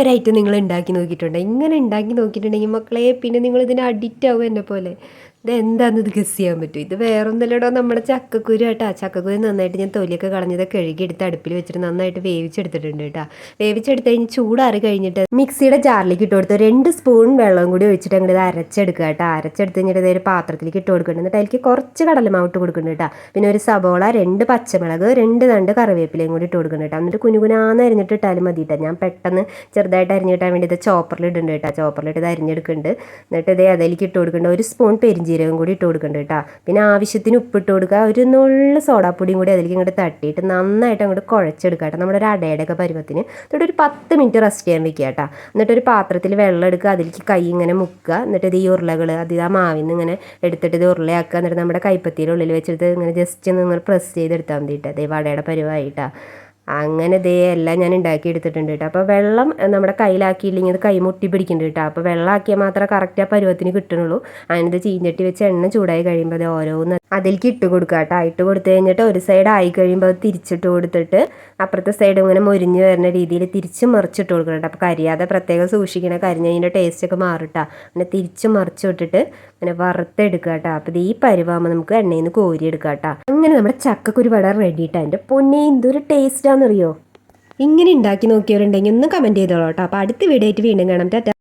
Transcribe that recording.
ഒരു ഐറ്റം നിങ്ങൾ ഉണ്ടാക്കി നോക്കിയിട്ടുണ്ടോ? ഇങ്ങനെ ഉണ്ടാക്കി നോക്കിയിട്ടുണ്ടെങ്കിൽ മക്കളെ പിന്നെ നിങ്ങൾ ഇതിന് അഡിക്റ്റ് ആവും എന്നെ പോലെ. ഇതെന്താണെന്ന് ഇത് ഗസ് ചെയ്യാൻ പറ്റും. ഇത് വേറൊന്നുമല്ലടോ, നമ്മുടെ ചക്കക്കുരു കേട്ടോ. ചക്കക്കുരു നന്നായിട്ട് ഞാൻ തൊലിയൊക്കെ കളഞ്ഞത് കഴുകിയെടുത്ത് അടുപ്പിൽ വെച്ചിട്ട് നന്നായിട്ട് വേവിച്ചെടുത്തിട്ടുണ്ട് കേട്ടോ. വേവിച്ചെടുത്ത് കഴിഞ്ഞ് ചൂടാറി കഴിഞ്ഞിട്ട് മിക്സിയുടെ ജാറിലേക്ക് ഇട്ട് കൊടുത്ത് 2 സ്പൂൺ വെള്ളം കൂടി ഒഴിച്ചിട്ട് അങ്ങോട്ട് ഇത് അരച്ചെടുക്കുക കേട്ടോ. അരച്ചെടുത്ത് കഴിഞ്ഞിട്ട് ഇതൊരു പാത്രത്തിലേക്ക് ഇട്ട് കൊടുക്കുന്നുണ്ട്. എന്നിട്ട് അതിലേക്ക് കുറച്ച് കടലമാവ് ഇട്ട് കൊടുക്കുന്നുണ്ട് കേട്ടോ. പിന്നെ ഒരു സബോള, 2 പച്ചമുളക്, 2 തണ്ട് കറിവേപ്പിലയും കൂടി ഇട്ട് കൊടുക്കുന്നുണ്ട് കേട്ടോ. എന്നിട്ട് കുനുകുനാന്ന് അരിഞ്ഞിട്ട് ഇട്ടാലും മതി കേട്ടോ. ഞാൻ പെട്ടെന്ന് ചെറുതായിട്ട് അരിഞ്ഞിട്ടാൻ വേണ്ടി ഇത് ചോപ്പറിൽ ഇടുന്നുണ്ട് കേട്ടോ. ചോപ്പറിലിട്ട് ഇത് അരിഞ്ഞെടുക്കുന്നുണ്ട്. എന്നിട്ട് ഇതേ അതിലേക്ക് ഇട്ട് കൊടുക്കുന്നുണ്ട്. 1 സ്പൂൺ പെരിഞ്ചീരകം കൂടി ഇട്ട് കൊടുക്കുന്നുണ്ട് കേട്ടോ. പിന്നെ ആവശ്യത്തിന് ഉപ്പിട്ട് കൊടുക്കുക. ഒരു നുള്ളു സോഡാപ്പൊടിയും കൂടി അതിലേക്ക് ഇങ്ങോട്ട് തട്ടിയിട്ട് നന്നായിട്ട് അങ്ങോട്ട് കുഴച്ചെടുക്കുക കേട്ടോ. നമ്മുടെ ഒരു അടയുടെയൊക്കെ പരുവത്തിന്. എന്നിട്ട് ഒരു 10 മിനിറ്റ് റെസ്റ്റ് ചെയ്യാൻ വെക്കുക കേട്ടോ. എന്നിട്ട് ഒരു പാത്രത്തിൽ വെള്ളം എടുക്കുക, അതിലേക്ക് കൈ ഇങ്ങനെ മുക്കുക. എന്നിട്ട് ഇത് ഈ ഉരുളകൾ അത് ആ മാവിന്ന് ഇങ്ങനെ എടുത്തിട്ട് ഇത് ഉരുളയാക്കുക. എന്നിട്ട് നമ്മുടെ കൈപ്പത്തിയുടെ ഉള്ളിൽ വെച്ചിട്ട് ഇങ്ങനെ ജസ്റ്റ് ഒന്ന് നിങ്ങൾ പ്രസ് ചെയ്തെടുത്താൽ മതിയിട്ട് അതേ വടയുടെ പരുവായിട്ടാണ്. അങ്ങനെ ദേ എല്ലാം ഞാൻ ഉണ്ടാക്കി എടുത്തിട്ടുണ്ട് കേട്ടോ. അപ്പോൾ വെള്ളം നമ്മുടെ കയ്യിലാക്കിയില്ലെങ്കിൽ അത് കൈ മുട്ടി പിടിക്കുന്നുണ്ട് കേട്ടോ. അപ്പോൾ വെള്ളമാക്കിയാൽ മാത്രമേ കറക്റ്റ് ആ പരുവത്തിന് കിട്ടുന്നുള്ളൂ. അതിനത് ചീഞ്ചട്ടി വെച്ച് എണ്ണ ചൂടായി കഴിയുമ്പോൾ അത് ഓരോന്ന് അതിലേക്ക് ഇട്ട് കൊടുക്കുക കേട്ടോ. ഇട്ട് കൊടുത്തു കഴിഞ്ഞിട്ട് ഒരു സൈഡ് ആയി കഴിയുമ്പോൾ അത് തിരിച്ചിട്ട് കൊടുത്തിട്ട് അപ്പുറത്തെ സൈഡ് ഇങ്ങനെ മൊരിഞ്ഞ് വരുന്ന രീതിയിൽ തിരിച്ച് മറിച്ചിട്ട് കൊടുക്കണം കേട്ടോ. അപ്പോൾ കരിയാതെ പ്രത്യേകം സൂക്ഷിക്കണം, കരിഞ്ഞതിൻ്റെ ടേസ്റ്റൊക്കെ മാറിട്ടാ. പിന്നെ തിരിച്ച് മറിച്ച് വിട്ടിട്ട് അങ്ങനെ വറുത്തെടുക്കുക കേട്ടോ. അപ്പോൾ ഈ പരുവാകുമ്പോൾ നമുക്ക് എണ്ണയിൽ നിന്ന് കോരിയെടുക്കാം കേട്ടോ. അങ്ങനെ നമ്മുടെ ചക്കക്കുരു വട റെഡി കേട്ടോ. എൻ്റെ പൊന്നെ എന്തൊരു ടേസ്റ്റാണെന്നറിയോ. ഇങ്ങനെ ഉണ്ടാക്കി നോക്കിയവരുണ്ടെങ്കിൽ ഒന്ന് കമൻറ്റ് ചെയ്തോളൂ കേട്ടോ. അപ്പോൾ അടുത്ത വീഡിയോ ആയിട്ട് വീണ്ടും കാണാം. ടാറ്റാ.